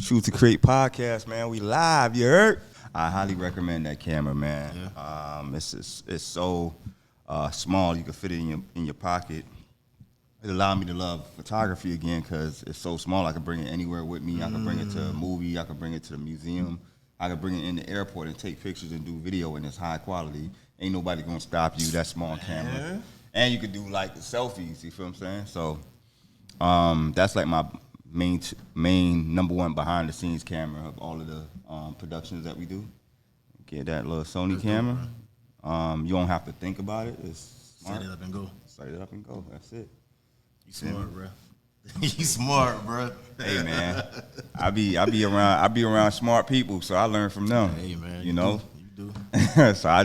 Choose to Create podcast, man. We live, you heard? I highly recommend that camera, man. Yeah. It's so small, you can fit it in your pocket. It allowed me to love photography again because it's so small. I can bring it anywhere with me. I can bring it to a movie. I can bring it to the museum. I can bring it in the airport and take pictures and do video, and it's high quality. Ain't nobody gonna stop you. That small camera, and you can do like the selfies. You feel what I'm saying? So that's like my main number one behind the scenes camera of all of the productions that we do. Get that little Sony camera. You don't have to think about it. It's smart. Set it up and go. Set it up and go. That's it. You smart, bro. You smart, bro. Hey, man. I be around smart people, so I learn from them. Hey, man. You know? You do. So I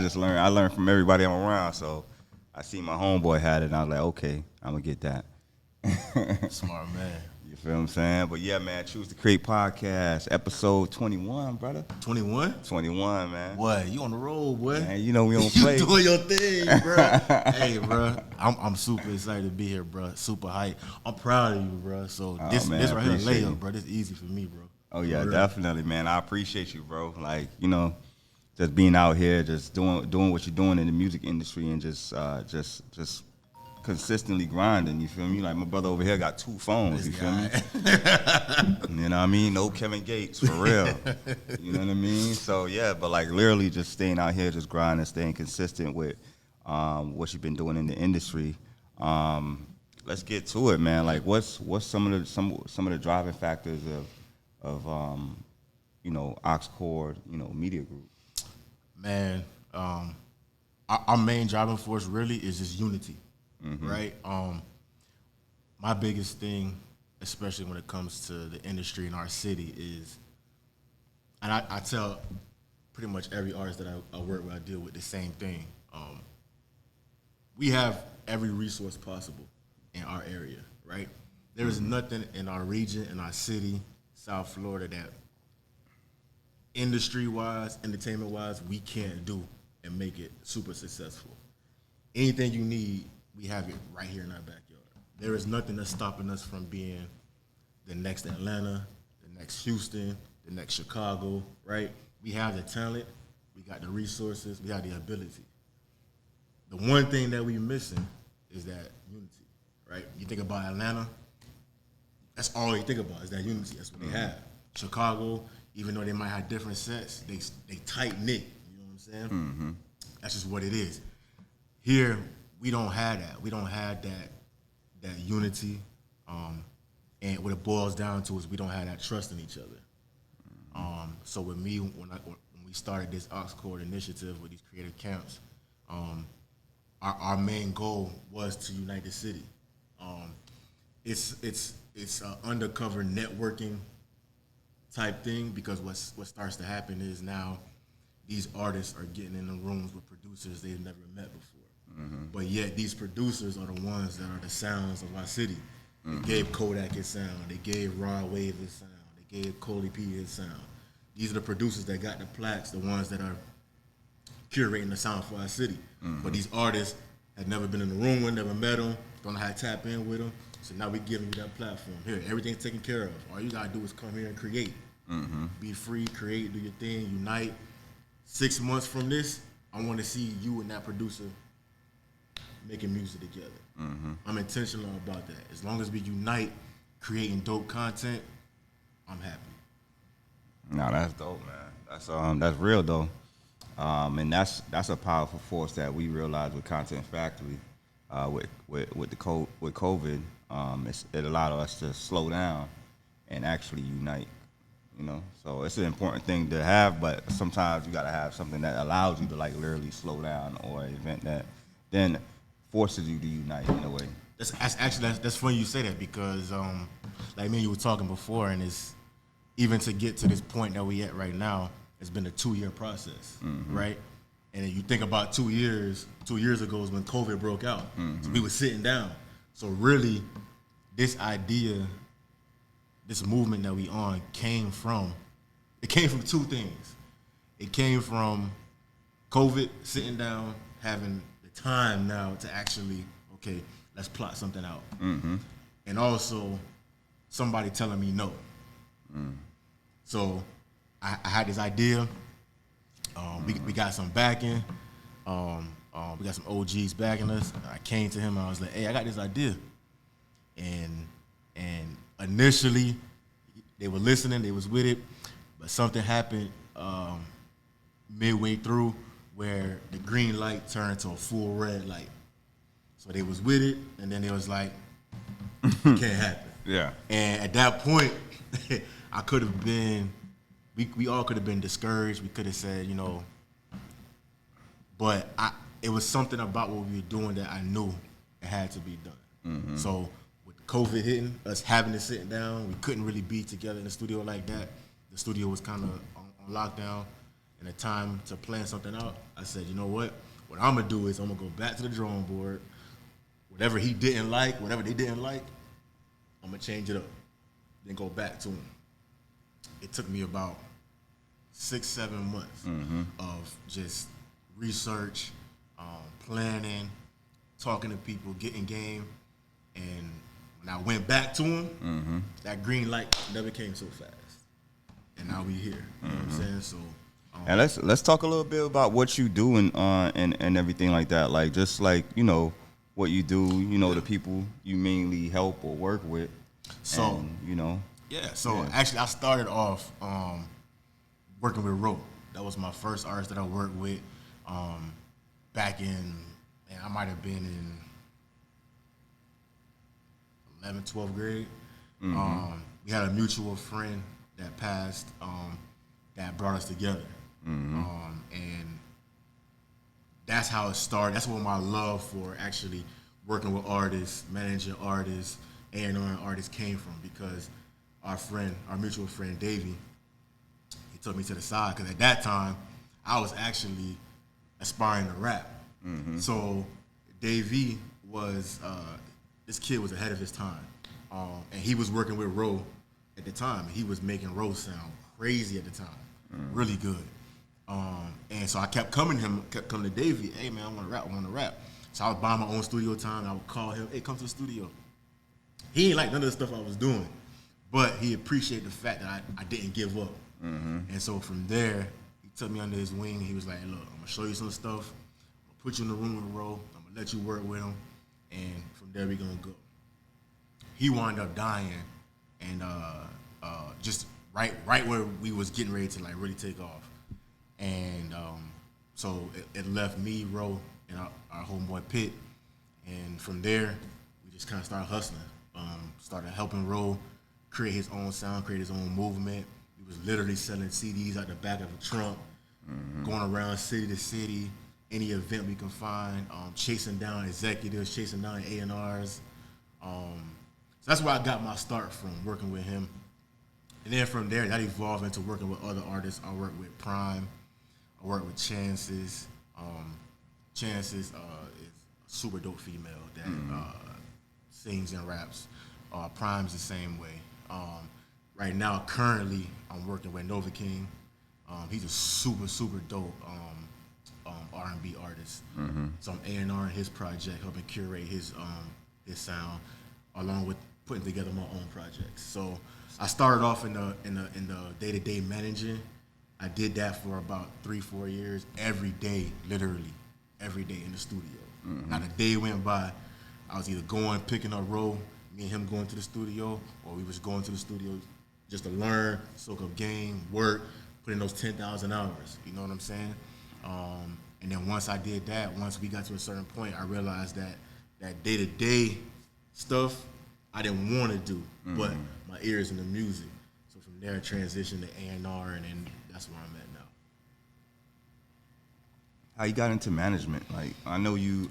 learn from everybody I'm around. So I see my homeboy had it, and I was like, okay, I'm gonna get that. Smart man. You feel what I'm saying? But yeah, man, Choose to Create podcast, episode 21, brother. 21? 21, man. What? You on the road, boy? Man, you know we don't play. You doing your thing, bro. Hey, bro. I'm super excited to be here, bro. Super hype. I'm proud of you, bro. So this right here layup, bro. This is easy for me, bro. Oh yeah, definitely, man. I appreciate you, bro. Like, you know, just being out here, just doing what you're doing in the music industry, and just consistently grinding. You feel me? Like my brother over here got 2 phones. You feel me? You know what I mean? No Kevin Gates for real. You know what I mean? So yeah, but like literally just staying out here, just grinding, staying consistent with what you've been doing in the industry. Let's get to it, man. Like, what's some of the driving factors of you know, Oxcord, you know, Media Group? Man, our main driving force really is just unity, right? My biggest thing, especially when it comes to the industry in our city, is, and I tell pretty much every artist that I work with, I deal with the same thing. We have every resource possible in our area, right? There is nothing in our region, in our city, South Florida, that industry-wise, entertainment-wise, we can't do and make it super successful. Anything you need, we have it right here in our backyard. There is nothing that's stopping us from being the next Atlanta, the next Houston, the next Chicago, right? We have the talent, we got the resources, we have the ability. The one thing that we're missing is that unity, right? You think about Atlanta, that's all you think about is that unity. That's what they have. Chicago, even though they might have different sets, they tight knit. You know what I'm saying? That's just what it is. Here, we don't have that. We don't have that unity. And what it boils down to is we don't have that trust in each other. So with me, when we started this Oxcord initiative with these creative camps, our main goal was to unite the city. It's an undercover networking type thing, because what starts to happen is now these artists are getting in the rooms with producers they've never met before. But yet these producers are the ones that are the sounds of our city. They gave Kodak his sound. They gave Rod Wave his sound. They gave Coley P his sound. These are the producers that got the plaques, the ones that are curating the sound for our city. But these artists had never been in the room with, never met them, don't know how to tap in with them. So now we're giving you that platform. Here, everything's taken care of. All you gotta do is come here and create. Be free, create, do your thing, unite. 6 months from this, I want to see you and that producer making music together. I'm intentional about that. As long as we unite, creating dope content, I'm happy. No, that's dope, man. That's real though, and that's a powerful force that we realized with Content Factory, with COVID. It allowed us to slow down and actually unite. You know, so it's an important thing to have, but sometimes you gotta have something that allows you to like literally slow down, or an event that then forces you to unite in a way. That's funny you say that, because like me and you were talking before, and it's even to get to this point that we at right now, it's been a 2-year process, right? And you think about 2 years. 2 years ago is when COVID broke out. So we were sitting down. So really, this idea, this movement that we on came from 2 things. It came from COVID, sitting down, having the time now to actually, okay, let's plot something out. And also somebody telling me no. So I had this idea. We got some backing. We got some OGs backing us. I came to him and I was like, "Hey, I got this idea." And initially, they were listening. They was with it, but something happened midway through where the green light turned to a full red light. So they was with it, and then it was like, it can't happen. Yeah. And at that point, I could have been, we all could have been discouraged. We could have said, but it was something about what we were doing that I knew it had to be done. So with COVID hitting, us having to sit down, we couldn't really be together in the studio like that. The studio was kind of on lockdown, and the time to plan something out, I said, you know what I'm gonna do is I'm gonna go back to the drawing board. Whatever he didn't like, whatever they didn't like, I'm gonna change it up, then go back to him. It took me about 6-7 months of just research, planning, talking to people, getting game, and when I went back to him, that green light never came so fast, and now we here. You know what I'm saying? So. And let's talk a little bit about what you do and everything like that. Like just like what you do. The people you mainly help or work with. So actually I started off working with Ro. That was my first artist that I worked with. Back in, I might have been in 11th, 12th grade. We had a mutual friend that passed that brought us together. And that's how it started. That's where my love for actually working with artists, managing artists, A&R artists came from, because our mutual friend Davey, he took me to the side, because at that time I was actually aspiring to rap. So Davey was this kid was ahead of his time, and he was working with Ro at the time. He was making Ro sound crazy at the time, really good. And so I kept coming to Davey. Hey man, I want to rap. So I was buying my own studio time. I would call him, hey, come to the studio. He ain't like none of the stuff I was doing, but he appreciated the fact that I didn't give up. And so from there, he took me under his wing. He was like, look, I'm gonna show you some stuff. I'm gonna put you in the room with Ro. I'm gonna let you work with him, and from there we gonna go. He wound up dying, and just right where we was getting ready to like really take off. And so it left me, Ro, and our homeboy Pitt. And from there, we just kind of started hustling. Started helping Ro create his own sound, create his own movement. He was literally selling CDs out the back of a trunk, going around city to city, any event we can find, chasing down executives, chasing down A&Rs. So that's where I got my start from, working with him. And then from there, that evolved into working with other artists. I worked with Prime. I worked with Chances. Chances is a super dope female that sings and raps. Prime's the same way. Right now, currently, I'm working with Nova King. He's a super dope R&B artist. So I'm A&R in his project, helping curate his sound, along with putting together my own projects. So I started off in the day-to-day managing. I did that for about 3-4 years, every day, literally, every day in the studio. Not a day went by, I was either picking up Ro, me and him going to the studio, or we was going to the studio just to learn, soak up game, work, put in those 10,000 hours. You know what I'm saying? And then once I did that, once we got to a certain point, I realized that day-to-day stuff I didn't want to do, but my ears in the music. So from there, I transitioned to A&R, and then that's where I'm at now. How you got into management? Like I know you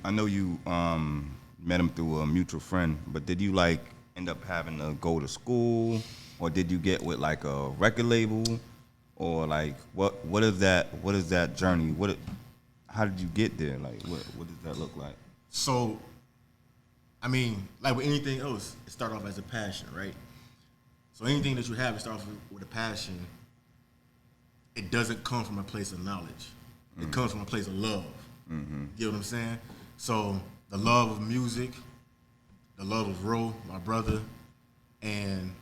met him through a mutual friend, but did you like end up having to go to school, or did you get with like a record label, or like what is that journey? How did you get there? Like what does that look like? So, I mean, like with anything else, it starts off as a passion, right? So anything that you have, it starts off with a passion. It doesn't come from a place of knowledge. It comes from a place of love. You know what I'm saying? So the love of music, the love of Ro, my brother, and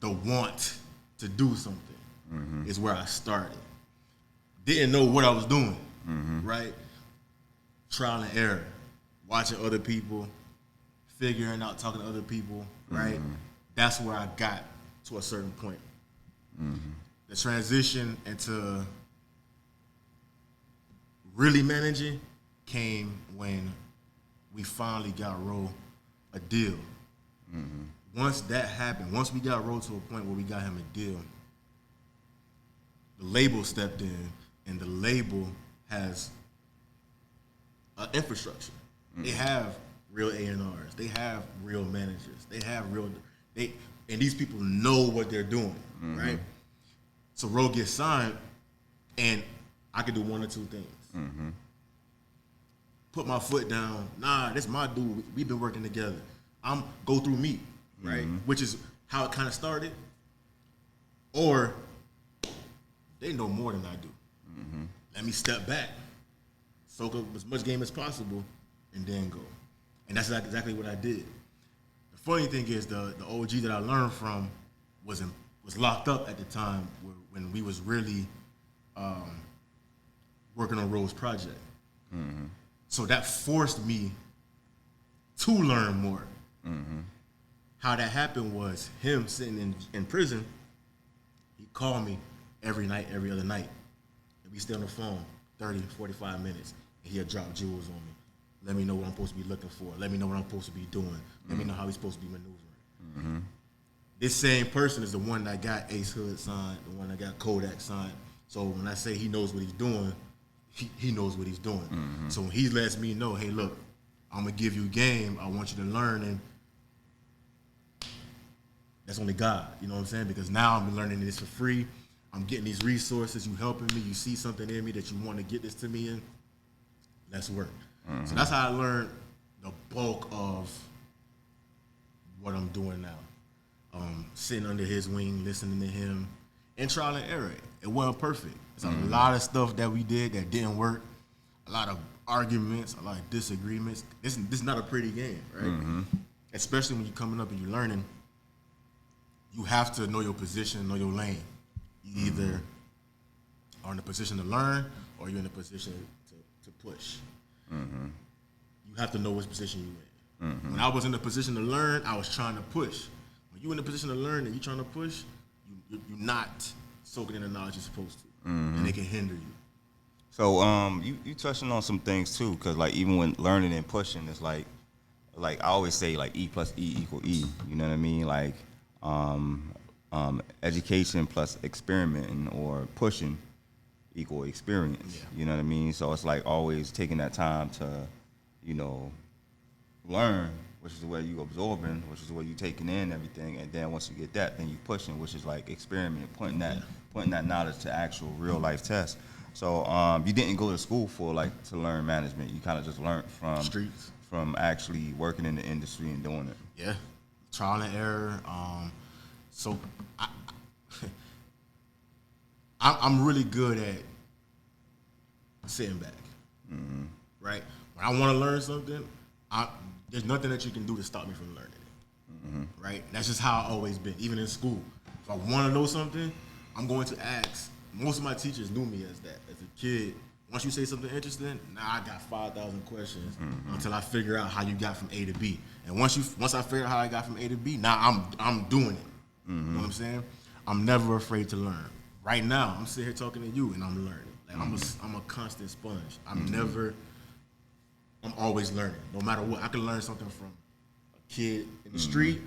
the want to do something is where I started. Didn't know what I was doing, right? Trial and error, watching other people, figuring out, talking to other people, right? That's where I got to a certain point. The transition into really managing came when we finally got Ro a deal. Once that happened, once we got Ro to a point where we got him a deal, the label stepped in, and the label has an infrastructure. They have real A&Rs. They have real managers. They have and these people know what they're doing, right? So Ro gets signed, and I could do one or two things. Put my foot down. Nah, this my dude. We've been working together. Go through me, right? Which is how it kind of started. Or they know more than I do. Let me step back, soak up as much game as possible, and then go. And that's exactly what I did. The funny thing is, the OG that I learned from was locked up at the time when we was really working on Ro's project. So that forced me to learn more. How that happened was him sitting in prison. He called me every night, every other night. And we stay on the phone 30, 45 minutes. And he'll drop jewels on me. Let me know what I'm supposed to be looking for. Let me know what I'm supposed to be doing. Let me know how we're supposed to be maneuvering. This same person is the one that got Ace Hood signed, the one that got Kodak signed. So when I say he knows what he's doing, he knows what he's doing. So when he lets me know, hey, look, I'm going to give you game. I want you to learn. And that's only God, you know what I'm saying? Because now I'm learning this for free. I'm getting these resources. You helping me. You see something in me that you want to get this to me in. Let's work. So that's how I learned the bulk of what I'm doing now. Sitting under his wing, listening to him, and trial and error. It wasn't perfect. There's a lot of stuff that we did that didn't work. A lot of arguments, a lot of disagreements. This is not a pretty game, right? Especially when you're coming up and you're learning. You have to know your position, know your lane. You either are in a position to learn or you're in a position to push. You have to know which position you're in. When I was in a position to learn, I was trying to push. When you're in a position to learn and you're trying to push, you're not soaking in the knowledge you're supposed to. And it can hinder you. So you touching on some things too, because like even when learning and pushing, it's like I always say like E plus E equal E. You know what I mean? Like education plus experimenting or pushing equal experience. Yeah. You know what I mean? So it's like always taking that time to, learn, which is the way you absorbing, which is the way you taking in everything, and then once you get that, then you pushing, which is like experiment, putting that knowledge to actual real life tests. So you didn't go to school to learn management. You kind of just learned from Streets. From actually working in the industry and doing it. Yeah, trial and error. So I'm really good at sitting back, right? When I want to learn something, there's nothing that you can do to stop me from learning it, right? That's just how I've always been, even in school. If I want to know something, I'm going to ask. Most of my teachers knew me as that. As a kid, once you say something interesting, now I got 5,000 questions until I figure out how you got from A to B. And once I figure out how I got from A to B, now I'm doing it. You know what I'm saying? I'm never afraid to learn. Right now, I'm sitting here talking to you, and I'm learning. Like I'm a constant sponge. I'm always learning, no matter what. I can learn something from a kid in the street, an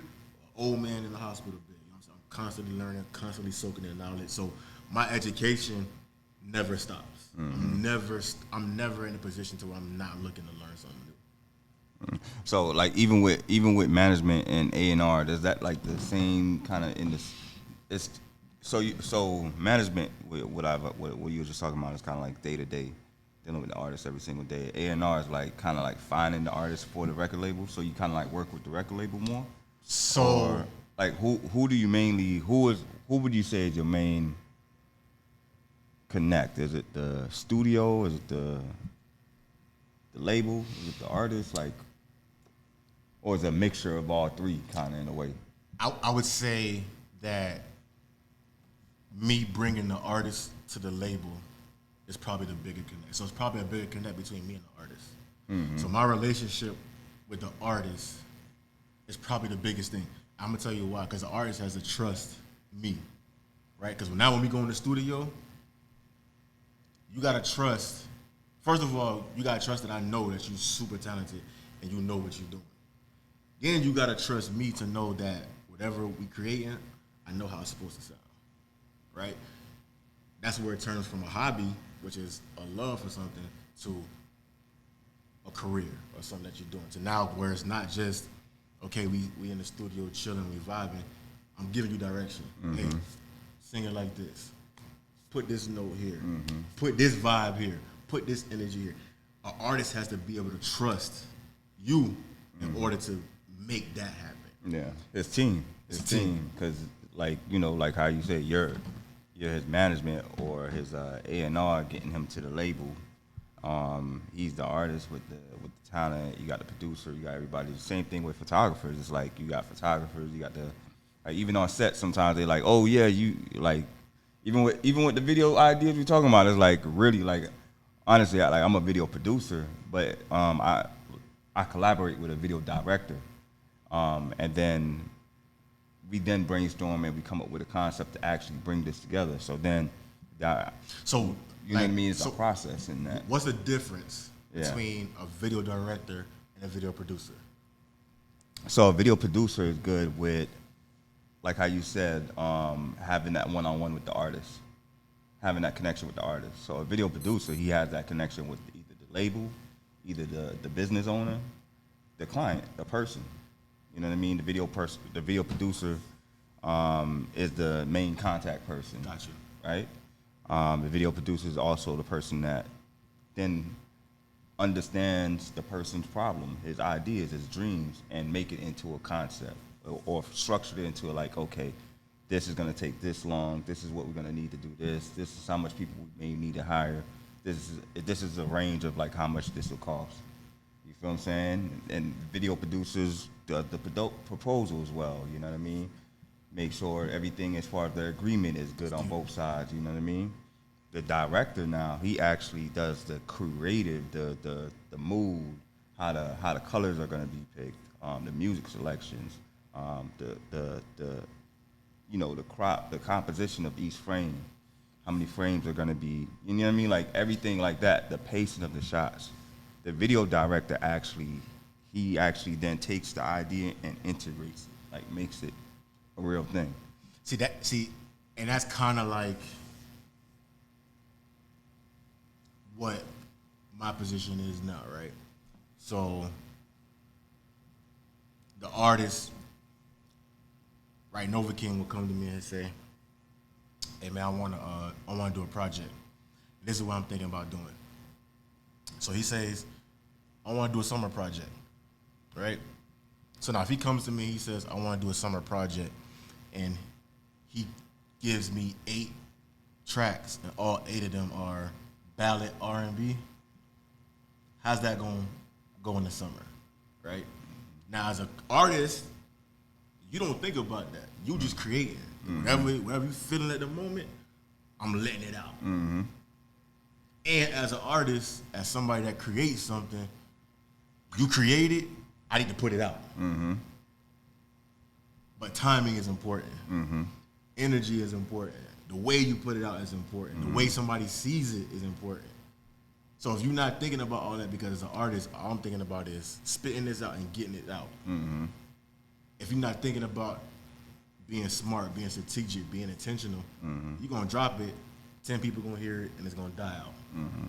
old man in the hospital bed. You know what I'm saying? I'm constantly learning, constantly soaking in knowledge. So my education never stops. I'm never in a position to where I'm not looking to learn something new. So like even with management and A&R, does that like the same kind of in this? It's so management what you were just talking about is kind of like day to day, dealing with the artist every single day. A&R is like kind of like finding the artist for the record label. So you kind of like work with the record label more. So or like who do you mainly who would you say is your main connect? Is it the studio? Is it the label? Is it the artist? Like, or is it a mixture of all three, kind of in a way? I would say that me bringing the artist to the label is probably the bigger connect. So it's probably a bigger connect between me and the artist. Mm-hmm. So my relationship with the artist is probably the biggest thing. I'm gonna tell you why, because the artist has to trust me, right? Because now when we go in the studio, you gotta trust. First of all, you gotta trust that I know that you're super talented and you know what you're doing. Then you gotta trust me to know that whatever we creating, I know how it's supposed to sound, right? That's where it turns from a hobby, which is a love for something, to a career or something that you're doing. To now where it's not just, okay, we in the studio chilling, we vibing. I'm giving you direction. Mm-hmm. Hey, sing it like this. Put this note here. Mm-hmm. Put this vibe here. Put this energy here. An artist has to be able to trust you in order to make that happen. Yeah, it's team. It's team. Because, like, you know, like how you say, you're his management or his A&R getting him to the label. He's the artist with the talent. You got the producer. You got everybody. The same thing with photographers. It's like you got photographers. You got the even on set. Sometimes they like, oh yeah, you like even with the video ideas we're talking about. It's like really like honestly, I'm a video producer, but I collaborate with a video director, and then we brainstorm and we come up with a concept to actually bring this together. So then, so you know what I mean? It's a process in that. What's the difference between a video director and a video producer? So a video producer is good with, like how you said, having that one-on-one with the artist, having that connection with the artist. So a video producer, he has that connection with either the label, either the business owner, the client, the person. You know what I mean? The video producer is the main contact person. Gotcha. Right? The video producer is also the person that then understands the person's problem, his ideas, his dreams, and make it into a concept or structure it into like, okay, this is going to take this long. This is what we're going to need to do this. This is how much people we may need to hire. This is a range of like how much this will cost. You feel what I'm saying? And video producers, the proposal as well. You know what I mean? Make sure everything as far as the agreement is good on both sides. You know what I mean? The director now, he actually does the creative, the mood, how the colors are going to be picked, the music selections, the composition of each frame, how many frames are going to be, you know what I mean? Like everything like that, the pacing of the shots. The video director he actually then takes the idea and integrates it, like makes it a real thing. And that's kind of like what my position is now, right? So the artist, right, Nova King will come to me and say, hey man, I wanna do a project. This is what I'm thinking about doing. So he says, I wanna do a summer project, right? So now if he comes to me, he says, I wanna do a summer project, and he gives me 8 tracks, and all 8 of them are ballad R&B. How's that gonna go in the summer, right? Now as an artist, you don't think about that. You just creating. Mm-hmm. Whatever you feeling at the moment, I'm letting it out. Mm-hmm. And as an artist, as somebody that creates something, you create it, I need to put it out. Mm-hmm. But timing is important. Mm-hmm. Energy is important. The way you put it out is important. Mm-hmm. The way somebody sees it is important. So if you're not thinking about all that, because as an artist, all I'm thinking about is spitting this out and getting it out. Mm-hmm. If you're not thinking about being smart, being strategic, being intentional, you're going to drop it, 10 people going to hear it, and it's going to die out. Mm-hmm.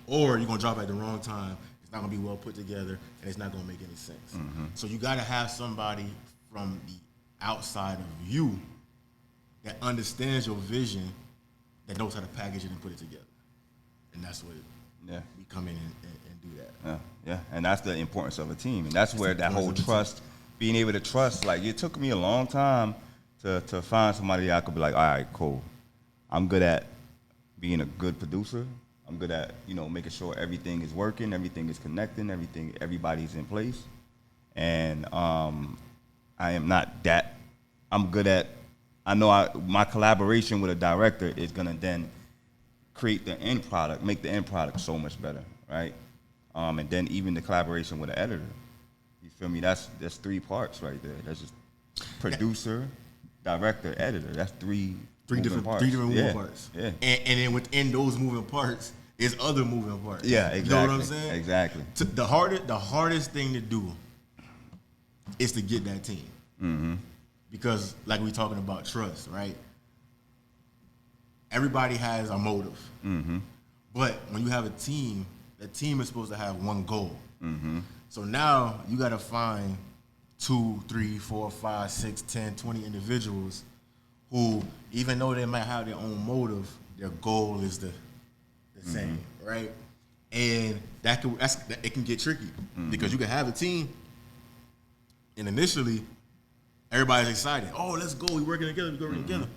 Or you're going to drop it at the wrong time, it's not going to be well put together, and it's not going to make any sense. Mm-hmm. So you got to have somebody from the outside of you that understands your vision, that knows how to package it and put it together. And that's what we come in and do that. Yeah, and that's the importance of a team. And that's where that whole trust, being able to trust, like it took me a long time to find somebody I could be like, all right, cool. I'm good at being a good producer. I'm good at, making sure everything is working, everything is connecting, everybody's in place. And I am not that. I'm good at I know my collaboration with a director is gonna then create the end product, make the end product so much better, right? And then even the collaboration with the editor. You feel me? That's 3 parts right there. That's just producer, director, editor. That's three different moving parts. Yeah. And then within those moving parts is other moving parts. Yeah, exactly. You know what I'm saying? Exactly. The hardest thing to do is to get that team. Mm-hmm. Because like we talking about trust, right? Everybody has a motive. Mm-hmm. But when you have a team, the team is supposed to have one goal. Mm-hmm. So now you got to find 2, 3, 4, 5, 6, 10, 20 individuals who, even though they might have their own motive, their goal is the same, right? And it can get tricky because you can have a team, and initially everybody's excited. Oh, let's go! We're working together. We're working together.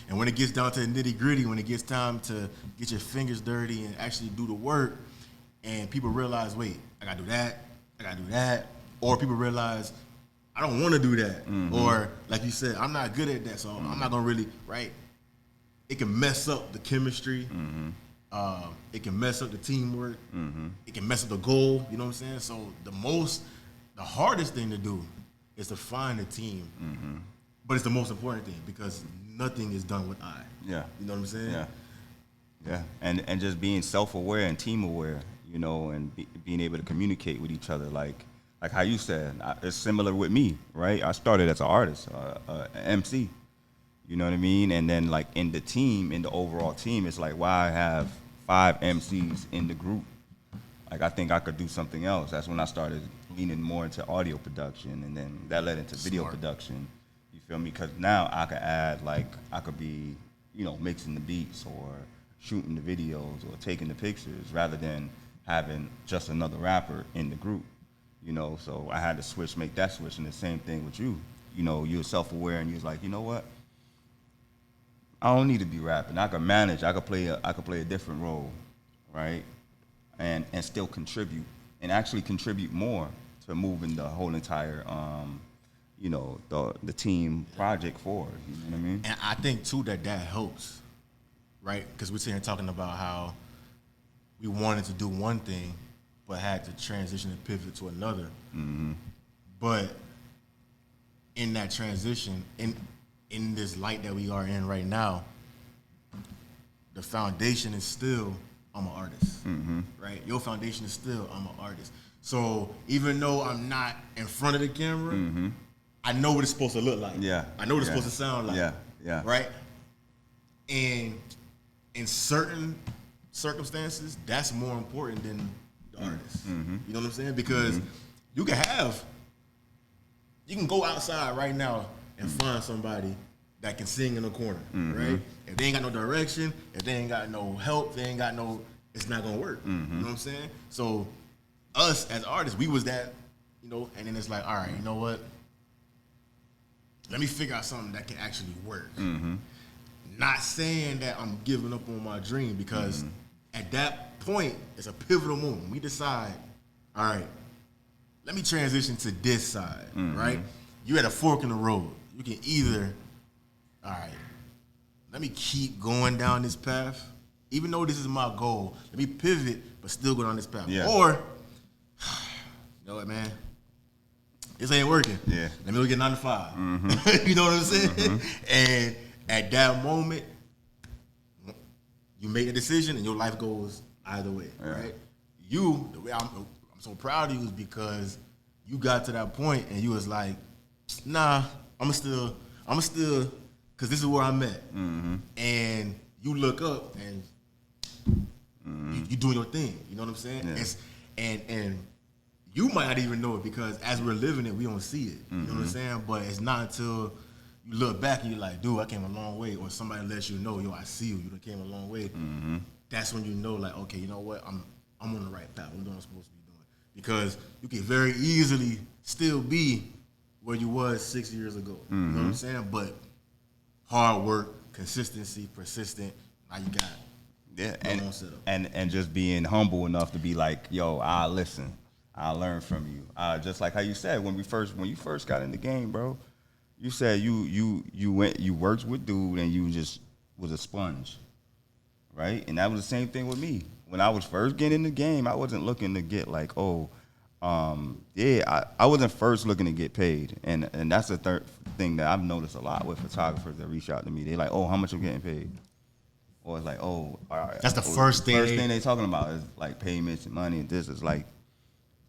And when it gets down to the nitty gritty, when it gets time to get your fingers dirty and actually do the work, and people realize, wait, I gotta do that, or people realize I don't want to do that, or like you said, I'm not good at that, so I'm not gonna really, right? It can mess up the chemistry. It can mess up the teamwork. It can mess up the goal. You know what I'm saying? So the hardest thing to do is to find a team, but it's the most important thing because nothing is done with eye. Yeah. You know what I'm saying? Yeah. Yeah. And just being self-aware and team-aware, you know, and being able to communicate with each other, like how you said, it's similar with me, right? I started as an artist, an MC. You know what I mean? And then like in the overall team, it's like, why I have 5 MCs in the group? Like I think I could do something else. That's when I started leaning more into audio production, and then that led into video production. You feel me? Because now I could add, like, I could be, you know, mixing the beats or shooting the videos or taking the pictures rather than having just another rapper in the group. You know, so I had to make that switch, and the same thing with you. You know, you were self-aware, and you was like, you know what? I don't need to be rapping. I can manage. I could play a different role, right? And still contribute, and actually contribute more to moving the whole entire, you know, the team project forward. You know what I mean? And I think too that helps, right? Because we're sitting here talking about how we wanted to do one thing, but had to transition and pivot to another. But in that transition, in this light that we are in right now, the foundation is still I'm an artist, right? Your foundation is still I'm an artist. So even though I'm not in front of the camera, I know what it's supposed to look like. Yeah. I know what it's supposed to sound like. Yeah. Right? And in certain circumstances, that's more important than the artist. You know what I'm saying? Because you can go outside right now and find somebody that can sing in the corner, right? If they ain't got no direction, if they ain't got no help, it's not gonna work. You know what I'm saying? So us as artists, we was that, you know, and then it's like, all right, you know what? Let me figure out something that can actually work. Not saying that I'm giving up on my dream, because at that point, it's a pivotal moment. We decide, all right, let me transition to this side, right? You at a fork in the road. You can either, all right, let me keep going down this path. Even though this is my goal, let me pivot, but still go down this path. Yeah. Or, you know what, man? This ain't working. Yeah. Let me go get 9 to 5. You know what I'm saying? And at that moment, you make a decision and your life goes either way, right? You, the way I'm so proud of you is because you got to that point and you was like, nah, I'm still, because this is where I'm at. And you look up and you doing your thing. You know what I'm saying? Yeah. And you might not even know it because as we're living it, we don't see it. You know what I'm saying? But it's not until you look back and you're like, dude, I came a long way. Or somebody lets you know, yo, I see you. You done came a long way. That's when you know, like, okay, you know what? I'm on the right path. I'm doing what I'm supposed to be doing. Because you can very easily still be where you was 6 years ago. You know what I'm saying? But hard work, consistency, persistent, now you got and just being humble enough to be like, yo, I'll listen. I'll learn from you. Just like how you said when you first got in the game, bro. You said you worked with dude and you just was a sponge, right? And that was the same thing with me. When I was first getting in the game, I wasn't looking to get like, I wasn't first looking to get paid. And that's the third thing that I've noticed a lot with photographers that reach out to me. They like, oh, how much I'm getting paid? Or it's like, oh, all right. That's the first thing. First thing they talking about is like payments and money and this is like,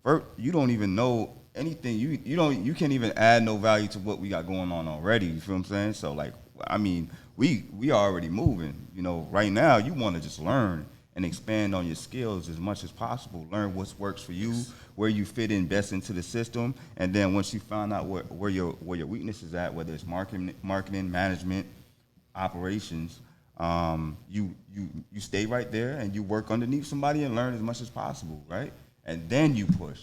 first, you don't even know anything. You can't even add no value to what we got going on already. You feel what I'm saying? So like, I mean, we already moving. You know, right now you want to just learn and expand on your skills as much as possible. Learn what works for you, where you fit in best into the system, and then once you find out where your weakness is at, whether it's marketing, management, operations, you stay right there and you work underneath somebody and learn as much as possible, right? And then you push.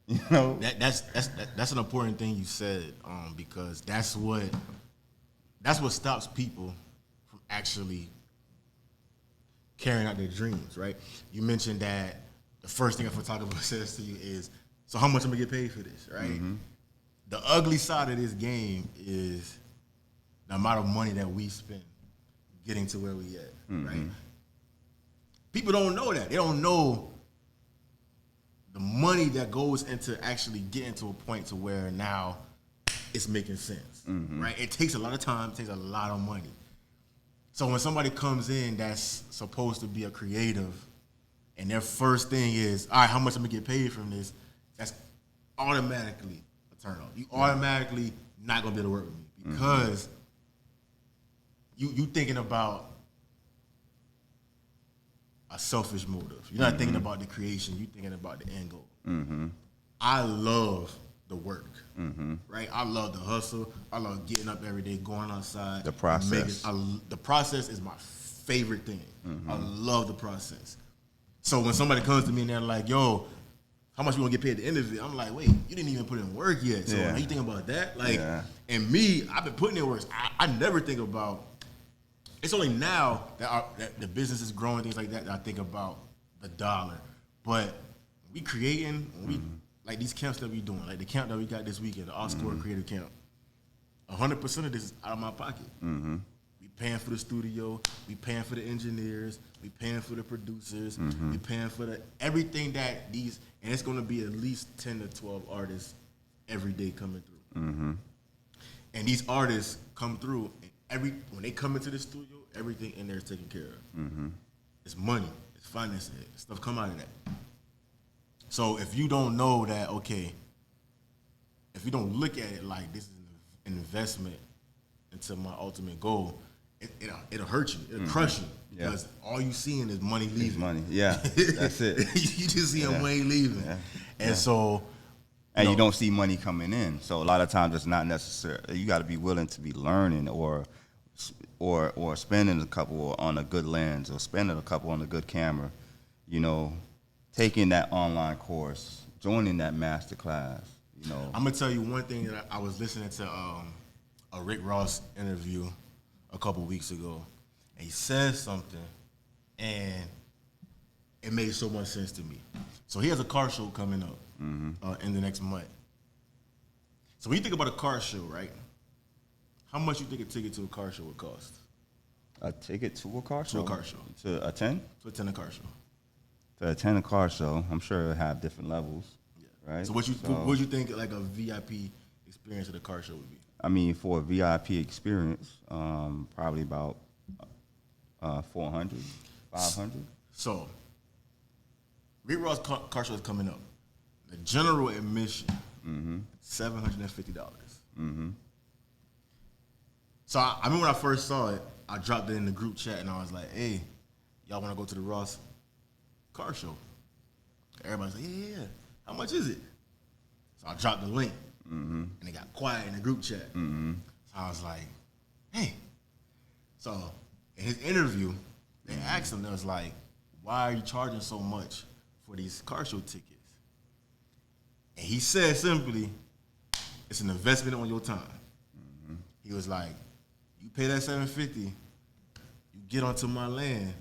You know, that's an important thing you said, because that's what stops people from actually carrying out their dreams, right? You mentioned that the first thing a photographer says to you is, so how much I'm gonna get paid for this, right? Mm-hmm. The ugly side of this game is the amount of money that we spend getting to where we at, right? People don't know that. They don't know the money that goes into actually getting to a point to where now it's making sense, right? It takes a lot of time, it takes a lot of money. So when somebody comes in that's supposed to be a creative and their first thing is, all right, how much I'm gonna get paid from this, that's automatically a turn off. You automatically not gonna be able to work with me because you thinking about a selfish motive. You're not thinking about the creation, you're thinking about the end goal. I love the work, right? I love the hustle. I love getting up every day, going outside. The process. The process is my favorite thing. I love the process. So when somebody comes to me and they're like, yo, how much we gonna get paid at the end of it? I'm like, wait, you didn't even put in work yet. So now you think about that? Like, and me, I've been putting in work. I never think about, it's only now that the business is growing, things like that I think about the dollar. But we creating, like these camps that we doing, like the camp that we got this weekend, the Oscar Creative Camp, 100% of this is out of my pocket. We paying for the studio, we paying for the engineers, we paying for the producers, we paying for everything that these, and it's gonna be at least 10 to 12 artists every day coming through. And these artists come through, and when they come into the studio, everything in there is taken care of. It's money, it's finance, stuff come out of that. So if you don't know that, okay, if you don't look at it like this is an investment into my ultimate goal, it'll hurt you, it'll crush you, because all you seeing is money leaving. It's money, that's it. You just see money leaving, and so. And you don't see money coming in, so a lot of times it's not necessary. You got to be willing to be learning, or spending a couple on a good lens, or spending a couple on a good camera. You know, taking that online course, joining that master class. You know, I'm gonna tell you one thing that I was listening to a Rick Ross interview a couple weeks ago, and he said something, and it made so much sense to me. So he has a car show coming up in the next month. So when you think about a car show, right? How much you think a ticket to a car show would cost? A ticket to a car show? To a car show. To attend? To attend a car show. To attend a car show, I'm sure it'll have different levels, right? So what you think like a VIP experience at a car show would be? I mean, for a VIP experience, probably about 400, 500. So, Rick Ross car show is coming up. The general admission, $750. So I remember when I first saw it, I dropped it in the group chat and I was like, hey, y'all want to go to the Ross car show? Everybody's like, yeah. How much is it? So I dropped the link, and it got quiet in the group chat. So I was like, hey. So in his interview, they asked him, they was like, why are you charging so much for these car show tickets? And he said simply, it's an investment on your time. He was like, you pay that $750, you get onto my land,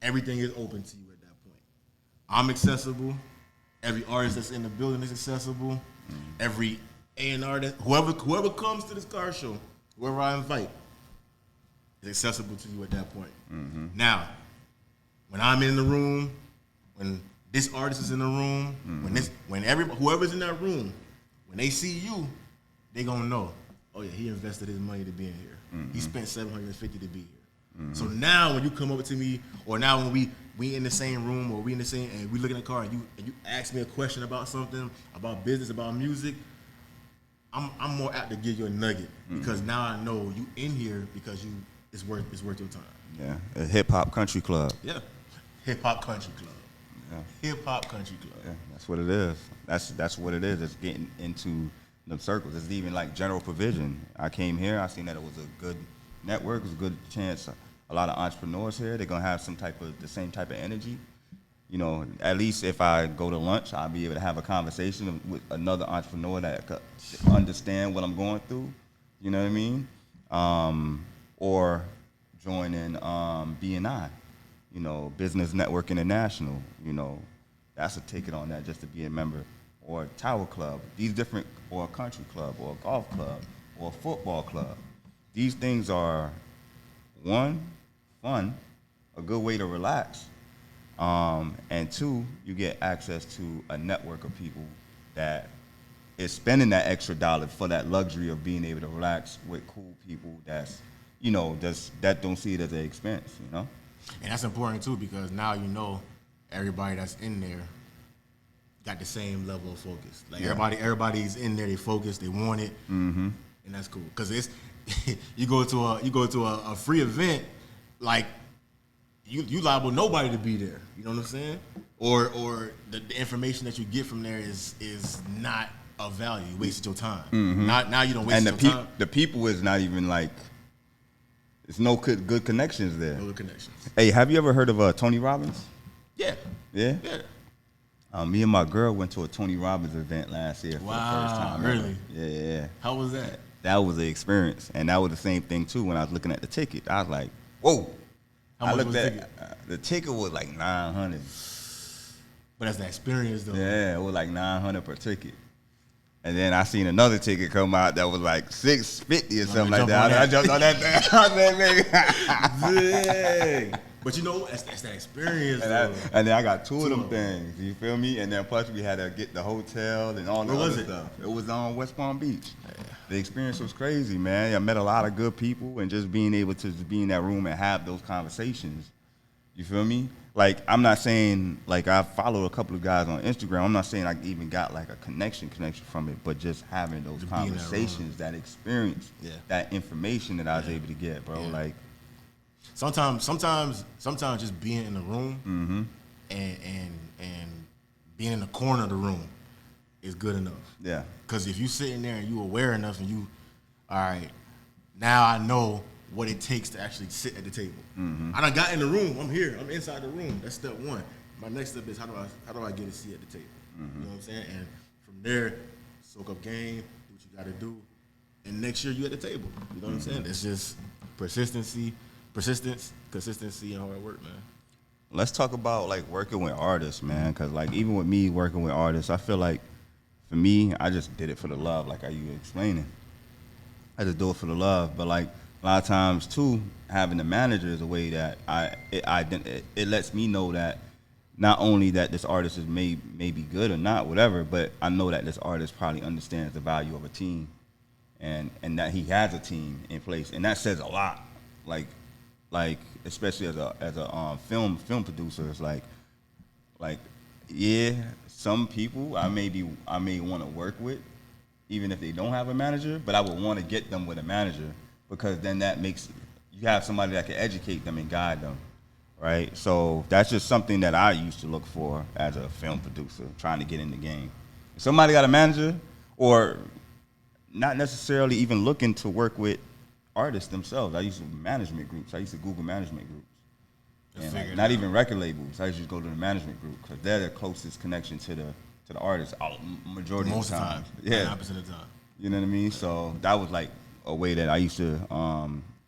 everything is open to you at that point. I'm accessible. Every artist that's in the building is accessible. Every A&R, whoever comes to this car show, whoever I invite, is accessible to you at that point. Mm-hmm. Now, when I'm in the room, when this artist is in the room, whoever's in that room, when they see you, they gonna know, oh yeah, he invested his money to be in here. He spent $750 to be here. So now when you come over to me, or now when we in the same room, or we in the same, and we look in the car, and you ask me a question about something, about business, about music, I'm more apt to give you a nugget because now I know you in here because it's worth your time. Yeah, a hip hop country club. Yeah, hip hop country club. Yeah. Hip hop country club. Yeah, that's what it is. That's what it is. It's getting into them circles. It's even like general provision. I came here. I seen that it was a good network. It was a good chance. A lot of entrepreneurs here. They're gonna have the same type of energy. You know, at least if I go to lunch, I'll be able to have a conversation with another entrepreneur that could understand what I'm going through. You know what I mean? Or join in BNI, you know, Business Network International. You know, that's a ticket on that just to be a member. Or a Tower Club, or a country club, or a golf club, or a football club. These things are, one, fun, a good way to relax. And two, you get access to a network of people that is spending that extra dollar for that luxury of being able to relax with cool people that's, you know, that don't see it as an expense, you know? And that's important too because now you know everybody that's in there got the same level of focus. Like everybody's in there, they focus, they want it, and that's cool. Cause it's you go to a free event, like you liable nobody to be there. You know what I'm saying? Or the information that you get from there is not of value. You wasted your time. Now you don't waste your time. The people is not even like. There's no good connections there. No good connections. Hey, have you ever heard of Tony Robbins? Yeah. Yeah. Yeah. Me and my girl went to a Tony Robbins event last year for the first time. Really? Yeah. How was that? That was the experience, and that was the same thing too. When I was looking at the ticket, I was like, "Whoa!" How much was the ticket? The ticket was like $900. But that's the experience, though. Yeah, it was like $900 per ticket. And then I seen another ticket come out that was like $650 or something like that. I jumped on that thing. I said, "Dang!" But you know, that's that experience. And then I got two of them things. You feel me? And then plus we had to get the hotel and all the other stuff. It was on West Palm Beach. Yeah. The experience was crazy, man. I met a lot of good people, and just being able to be in that room and have those conversations. You feel me? Like, I'm not saying, like, I followed a couple of guys on Instagram. I'm not saying I even got, like, a connection from it, but just having those conversations, that experience, that information that I was able to get, bro. Yeah. Like, sometimes just being in the room and being in the corner of the room is good enough. Yeah. Because if you sitting there and you aware enough and you, all right, now I know what it takes to actually sit at the table. I done got in the room. I'm here. I'm inside the room. That's step one. My next step is how do I get a seat at the table? You know what I'm saying? And from there, soak up game, do what you got to do, and next year you at the table. You know what I'm saying? It's just persistence, consistency, and hard work, man. Let's talk about like working with artists, man. Because like even with me working with artists, I feel like for me, I just did it for the love, like how you were explaining. I just do it for the love, but like. A lot of times, too, having a manager is a way that it lets me know that not only that this artist is may be good or not, whatever, but I know that this artist probably understands the value of a team, and that he has a team in place, and that says a lot. Like especially as a film producer, it's like yeah, some people I may want to work with, even if they don't have a manager, but I would want to get them with a manager. Because then that makes you have somebody that can educate them and guide them, right? So that's just something that I used to look for as a film producer, trying to get in the game. If somebody got a manager, or not necessarily even looking to work with artists themselves. I used to management groups. I used to Google management groups, and like, not even record labels. I used to go to the management group because they're the closest connection to the artist. Majority most of the time, yeah, 90% of the time. You know what I mean? So that was like a way that I used to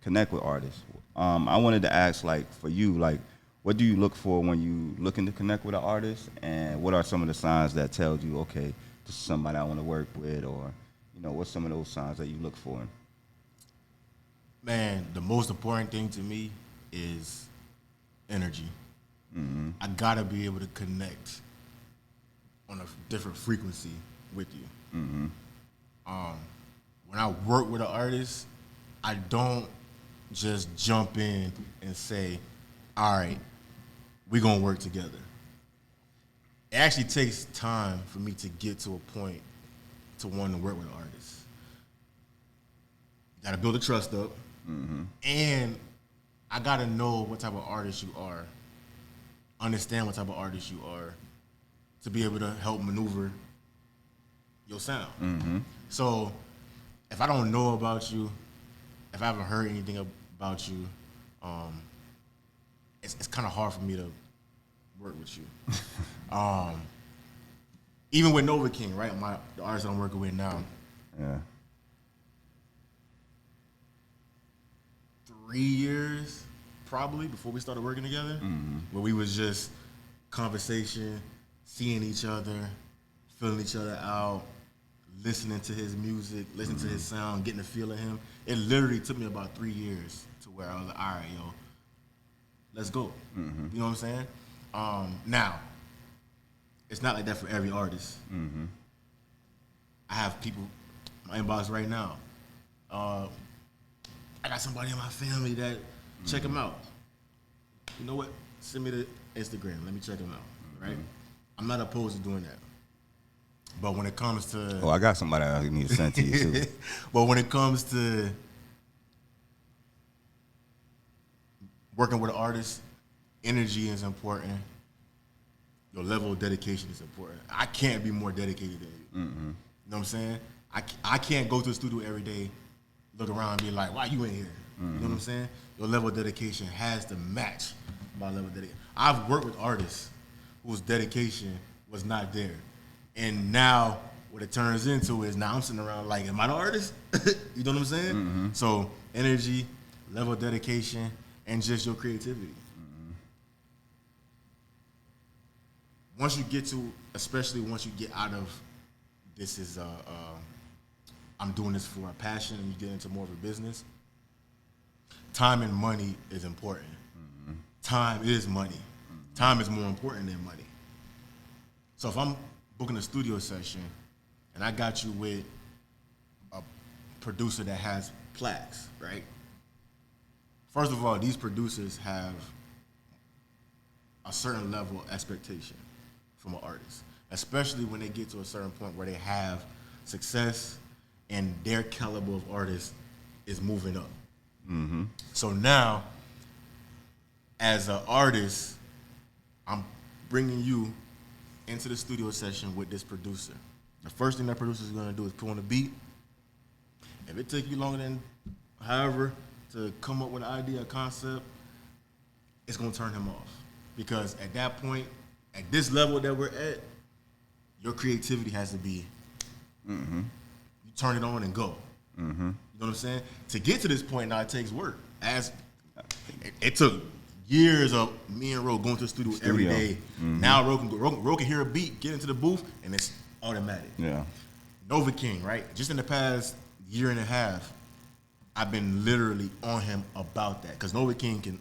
connect with artists. I wanted to ask, like, for you, like, what do you look for when you looking to connect with an artist, and what are some of the signs that tells you, okay, this is somebody I want to work with, or, what's some of those signs that you look for? Man, the most important thing to me is energy. I gotta be able to connect on a different frequency with you. When I work with an artist, I don't just jump in and say, all right, we're gonna work together. It actually takes time for me to get to a point to want to work with an artist. You gotta build the trust up, and I gotta know what type of artist you are, understand what type of artist you are, to be able to help maneuver your sound. So if I don't know about you, if I haven't heard anything about you, it's kind of hard for me to work with you. Even with Nova King, right? The artist I'm working with now. Yeah. 3 years probably before we started working together, where we was just conversation, seeing each other, feeling each other out, listening to his music, listening to his sound, getting a feel of him. It literally took me about 3 years to where I was like, all right, yo, let's go. You know what I'm saying? Now, it's not like that for every artist. I have people in my inbox right now. I got somebody in my family that check him out. You know what? Send me the Instagram. Let me check him out. Right? I'm not opposed to doing that. But when it comes to I got somebody I need to send to you too. but when it comes to working with an artist, energy is important. Your level of dedication is important. I can't be more dedicated than you. You know what I'm saying? I can't go to the studio every day, look around and be like, why you in here? You know what I'm saying? Your level of dedication has to match my level of dedication. I've worked with artists whose dedication was not there. And now what it turns into is now I'm sitting around like, am I the artist? You know what I'm saying? So energy, level of dedication, and just your creativity. Once you get to, especially once you get out of this is, I'm doing this for a passion, and you get into more of a business, time and money is important. Time is money. Time is more important than money. So if I'm booking a studio session and I got you with a producer that has plaques, right? First of all, these producers have a certain level of expectation from an artist, especially when they get to a certain point where they have success and their caliber of artist is moving up. So now, as an artist, I'm bringing you into the studio session with this producer. The first thing that producer is going to do is put on a beat. If it takes you longer than however to come up with an idea, a concept, it's going to turn him off. Because at that point, at this level that we're at, your creativity has to be, you turn it on and go. You know what I'm saying? To get to this point now, it takes work. It took years of me and Ro going to the studio every day. Now Ro can hear a beat, get into the booth, and it's automatic. Yeah. Nova King, right? Just in the past year and a half, I've been literally on him about that. Because Nova King can,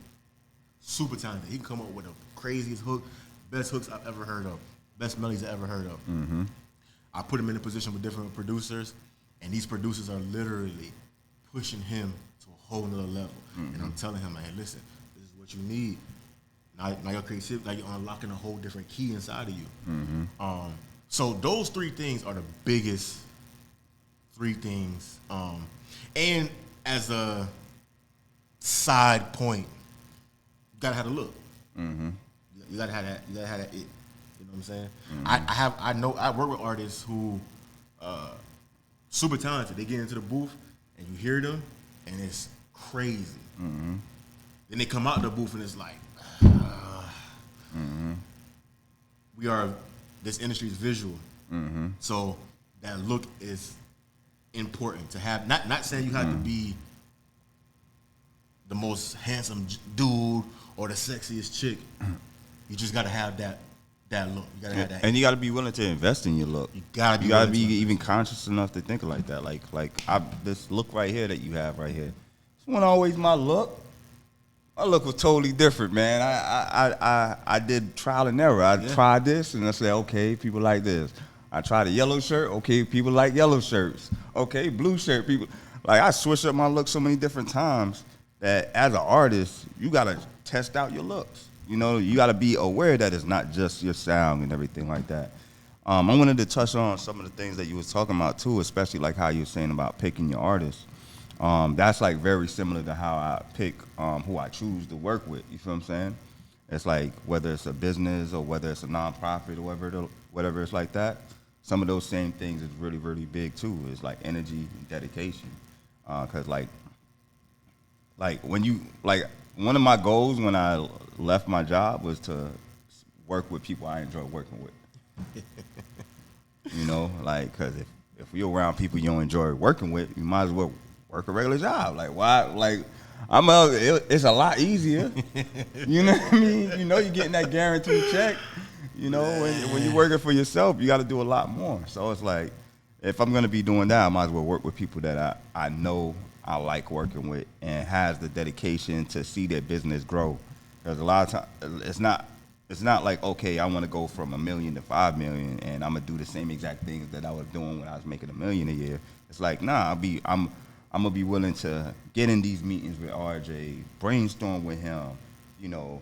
super talented. He can come up with the craziest hook, best hooks I've ever heard of, best melodies I've ever heard of. I put him in a position with different producers, and these producers are literally pushing him to a whole nother level. And I'm telling him, hey, listen, this is what you need. Now your creativity, now you're unlocking a whole different key inside of you. So those three things are the biggest three things. And as a side point, you gotta have a look. You gotta have that. You gotta have that. It. You know what I'm saying? I work with artists who super talented. They get into the booth and you hear them, and it's crazy. Then they come out the booth and it's like, this industry is visual. So that look is important to have. Not saying you have to be the most handsome dude or the sexiest chick. You just got to have that that look. You gotta have that. And you got to be willing to invest in your look. You gotta be You got to willing be to even conscious enough to think like that. This look right here that you have right here. This wasn't always my look. My look was totally different, man. I did trial and error. I tried this and I said, okay, people like this. I tried a yellow shirt. Okay, people like yellow shirts. Okay, blue shirt. People like I switched up my look so many different times that as an artist, you gotta test out your looks. You know, you gotta be aware that it's not just your sound and everything like that. I wanted to touch on some of the things that you was talking about too, especially like how you were saying about picking your artists. That's like very similar to how I pick who I choose to work with. You feel what I'm saying? It's like whether it's a business or whether it's a nonprofit or whatever it's like that. Some of those same things is really, really big too. It's like energy and dedication. Cause like when you one of my goals when I left my job was to work with people I enjoy working with. You know, like cause if you're around people you don't enjoy working with, you might as well work a regular job. Like why? Like it's a lot easier. You know what I mean? You know you're getting that guaranteed check. You know, when you're working for yourself, you got to do a lot more. So it's like, if I'm gonna be doing that, I might as well work with people that I know I like working with and has the dedication to see their business grow. Because a lot of times it's not like, okay, I want to go from $1 million to 5 million and I'm gonna do the same exact things that I was doing when I was making $1 million a year. It's like, nah, I'm gonna be willing to get in these meetings with RJ, brainstorm with him, you know,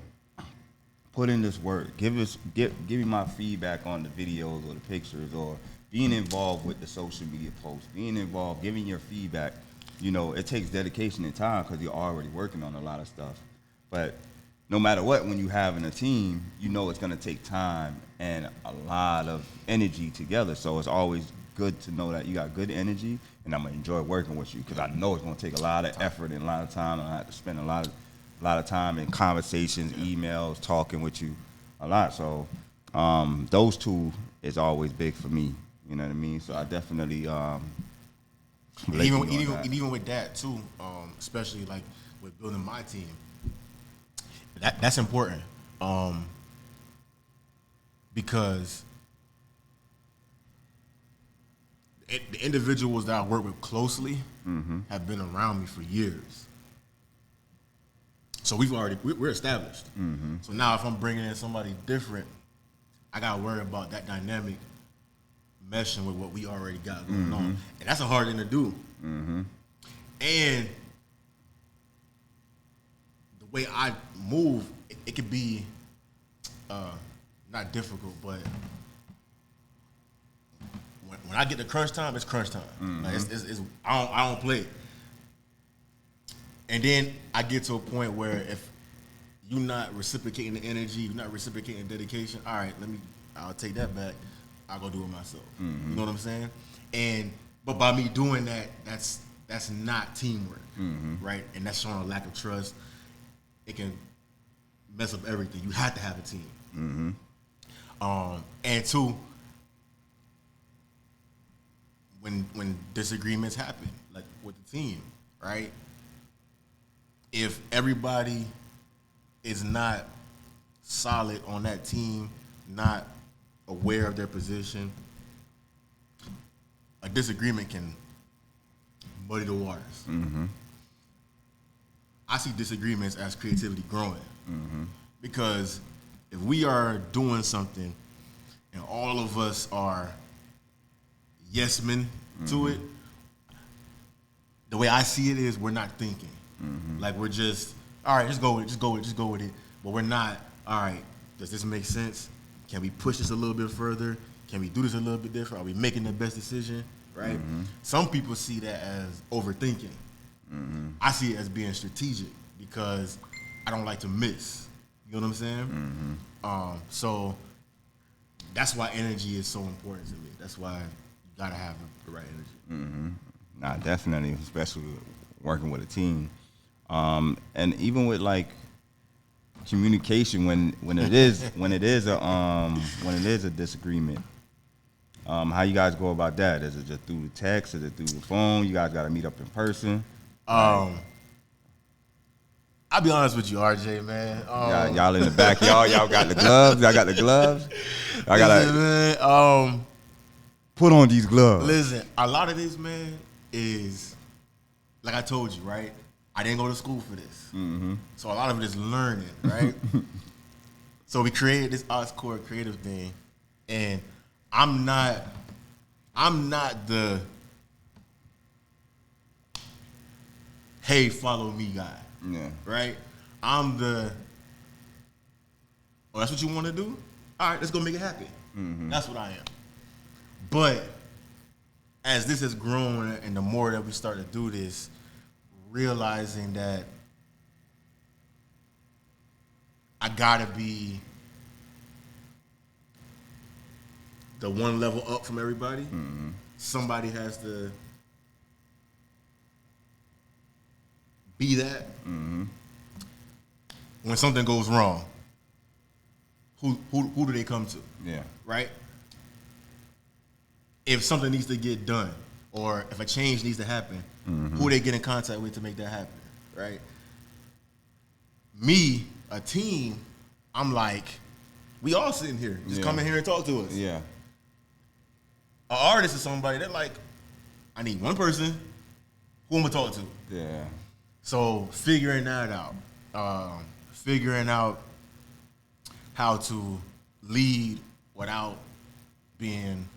put in this work, give me my feedback on the videos or the pictures, or being involved with the social media posts, being involved, giving your feedback. You know, it takes dedication and time because you're already working on a lot of stuff. But no matter what, when you having a team, you know it's gonna take time and a lot of energy together. So it's always good to know that you got good energy, and I'm gonna enjoy working with you because I know it's gonna take a lot of effort and a lot of time, and I have to spend a lot of time in conversations, emails, talking with you a lot. So those two is always big for me. You know what I mean? So I definitely even with that too, especially like with building my team, that's important because the individuals that I work with closely have been around me for years. So we're established. So now if I'm bringing in somebody different, I gotta worry about that dynamic meshing with what we already got going on, and that's a hard thing to do. And the way I move, it could be not difficult, but when I get to crunch time, it's crunch time. Like I don't play it. And then I get to a point where if you're not reciprocating the energy, you're not reciprocating the dedication, all right, I'll take that back. I'll go do it myself. You know what I'm saying? But by me doing that, that's not teamwork, right? And that's showing a lack of trust. It can mess up everything. You have to have a team. And two, when disagreements happen, like with the team, right? If everybody is not solid on that team, not aware of their position, a disagreement can muddy the waters. I see disagreements as creativity growing. Because if we are doing something and all of us are yes men to it, the way I see it is we're not thinking. Like we're just, all right, just go with it. But we're not, all right, does this make sense? Can we push this a little bit further? Can we do this a little bit different? Are we making the best decision? Right? Some people see that as overthinking. I see it as being strategic because I don't like to miss. You know what I'm saying? So that's why energy is so important to me. That's why you gotta have the right energy. Nah, definitely, especially working with a team. And even with like communication when it is a disagreement, how you guys go about that? Is it just through the text? Is it through the phone? You guys got to meet up in person? I I'll be honest with you, RJ, man. Y'all in the backyard. Y'all got the gloves. Y'all got the gloves. I gotta listen, man, put on these gloves. listen, a lot of this, man, is like I told you, right? I didn't go to school for this, so a lot of it is learning, right? So we created this Oscore creative thing, and I'm not the hey follow me guy, Yeah. right? I'm the oh that's what you want to do? All right, let's go make it happen. That's what I am. But as this has grown, and the more that we start to do this, realizing that I gotta be the one level up from everybody. Somebody has to be that. When something goes wrong, who do they come to? Yeah. Right? If something needs to get done, or if a change needs to happen, who they get in contact with to make that happen, right? Me, a team, I'm like, we all sitting here. Just come in here and talk to us. Yeah. An artist is somebody that like, I need one person who I'm gonna talk to. Yeah. So figuring that out, figuring out how to lead without being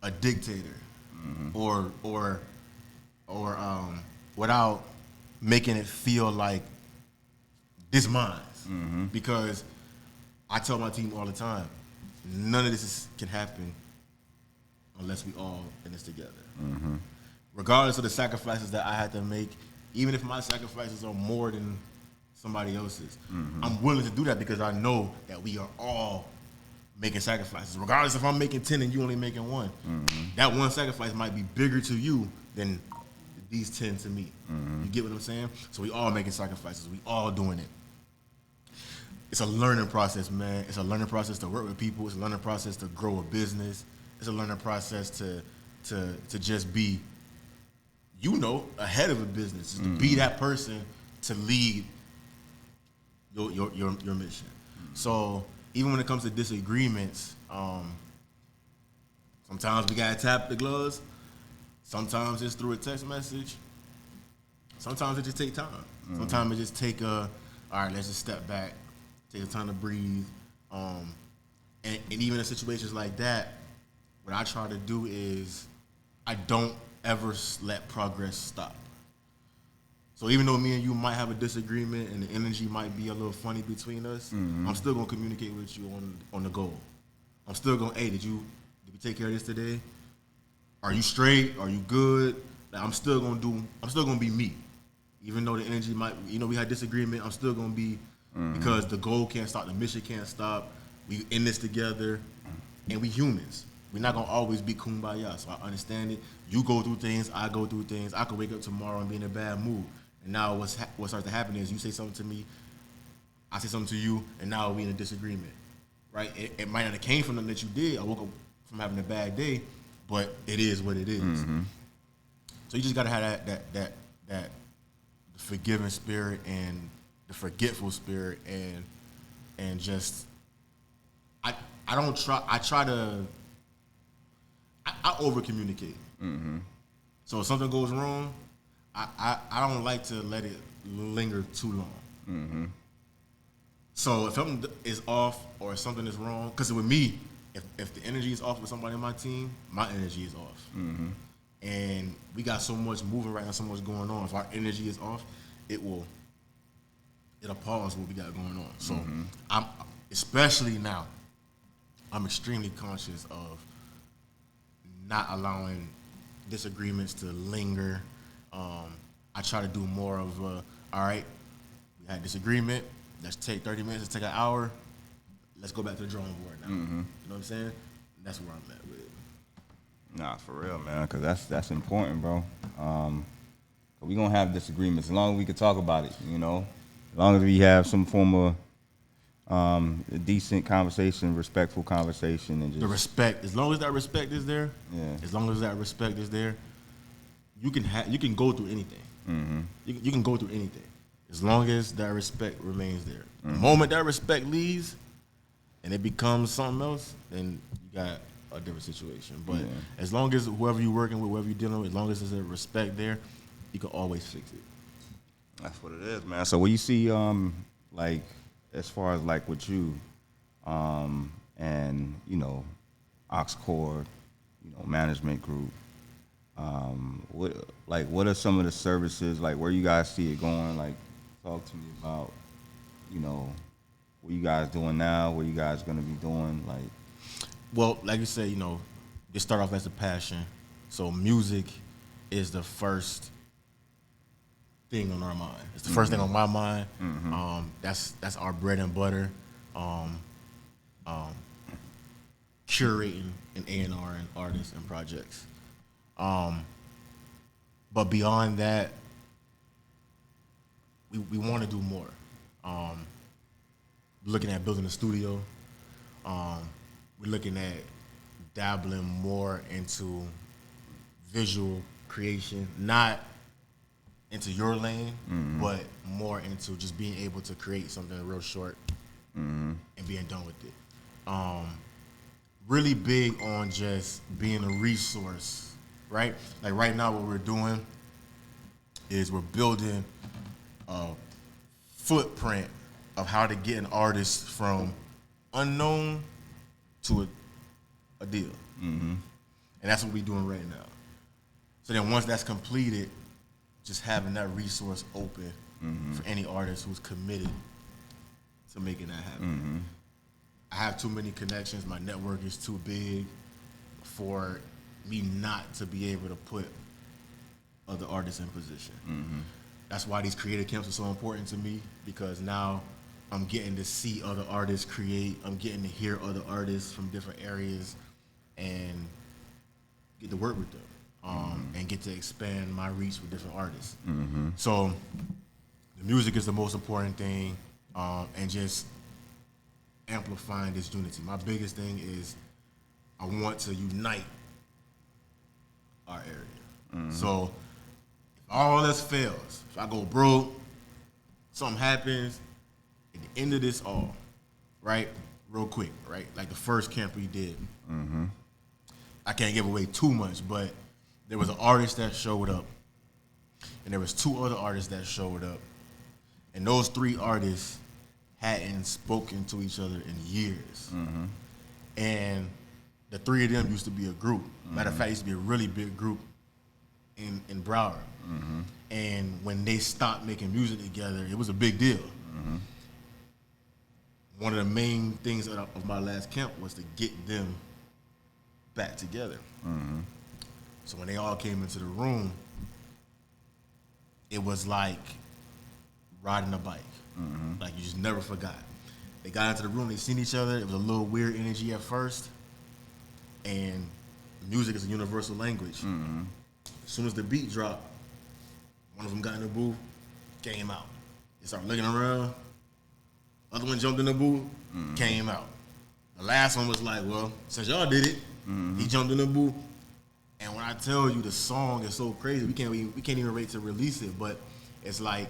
a dictator, or without making it feel like this mine. Because I tell my team all the time, none of this can happen unless we all in this together. Regardless of the sacrifices that I had to make, even if my sacrifices are more than somebody else's, I'm willing to do that because I know that we are all making sacrifices. Regardless if I'm making 10 and you only making 1, that one sacrifice might be bigger to you than these 10 to me. You get what I'm saying? So we all making sacrifices. We all doing it. It's a learning process, man. It's a learning process to work with people. It's a learning process to grow a business. It's a learning process to just be, ahead of a business. Just to be that person to lead your mission. So even when it comes to disagreements, sometimes we gotta tap the gloves. Sometimes it's through a text message. Sometimes it just take time. Sometimes it just take all right, let's just step back, take the time to breathe. And even in situations like that, what I try to do is I don't ever let progress stop. So even though me and you might have a disagreement and the energy might be a little funny between us, I'm still gonna communicate with you on the goal. I'm still gonna, hey, did we take care of this today? Are you straight? Are you good? Like, I'm still gonna be me. Even though the energy might, we had disagreement, I'm still gonna be, because the goal can't stop, the mission can't stop. We in this together, and we humans. We're not gonna always be kumbaya. So I understand it. You go through things, I go through things. I could wake up tomorrow and be in a bad mood. And now what starts to happen is you say something to me, I say something to you, and now we in a disagreement, right? It might not have came from nothing that you did. I woke up from having a bad day, but it is what it is. So you just gotta have that forgiving spirit and the forgetful spirit, and just I over communicate. So if something goes wrong, I don't like to let it linger too long. So if something is off or if something is wrong, because with me, if the energy is off with somebody on my team, my energy is off. And we got so much moving right now, so much going on. If our energy is off, it'll pause what we got going on. So I'm, especially now, I'm extremely conscious of not allowing disagreements to linger. I try to do more of all right, we had disagreement, let's take 30 minutes, let's take an hour, let's go back to the drawing board now. You know what I'm saying? That's where I'm at with it. Nah, for real, man, because that's important, bro. We gonna have disagreements as long as we can talk about it, as long as we have some form of a decent conversation, respectful conversation, and just the respect. As long as that respect is there, you can go through anything. You can go through anything. as long as that respect remains there. The moment that respect leaves and it becomes something else, then you got a different situation. But as long as whoever you're working with, whoever you're dealing with, as long as there's a respect there, you can always fix it. That's what it is, man. So what you see, like as far as like with you, and you know, Oxcord, you know, management group. What are some of the services, like where you guys see it going? Like, talk to me about, you know, what you guys doing now, what you guys gonna be doing, like. Well, like you said, it start off as a passion. So music is the first thing on our mind. It's the first thing on my mind. That's our bread and butter. Curating and A&R and artists and projects. But beyond that, we want to do more. We're looking at building a studio. We're looking at dabbling more into visual creation, not into your lane, but more into just being able to create something real short and being done with it. Really big on just being a resource, right? Like right now what we're doing is we're building a footprint of how to get an artist from unknown to a deal. And that's what we're doing right now. So then once that's completed, just having that resource open for any artist who's committed to making that happen. I have too many connections. My network is too big for me not to be able to put other artists in position. That's why these creative camps are so important to me, because now I'm getting to see other artists create. I'm getting to hear other artists from different areas and get to work with them and get to expand my reach with different artists. So the music is the most important thing, and just amplifying this unity. My biggest thing is I want to unite our area. So if all else fails, if I go broke, something happens, at the end of this all, right, real quick, right, like the first camp we did, I can't give away too much, but there was an artist that showed up, and there was 2 other artists that showed up, and those 3 artists hadn't spoken to each other in years. And the 3 of them used to be a group. Matter of fact, it used to be a really big group in Broward. And when they stopped making music together, it was a big deal. One of the main things of my last camp was to get them back together. So when they all came into the room, it was like riding a bike. Like you just never forgot. They got into the room, they seen each other. It was a little weird energy at first. And music is a universal language. As soon as the beat dropped, one of them got in the booth, came out. They started looking around. Other one jumped in the booth, came out. The last one was like, well, since y'all did it, he jumped in the booth. And when I tell you the song is so crazy, we can't even wait to release it, but it's like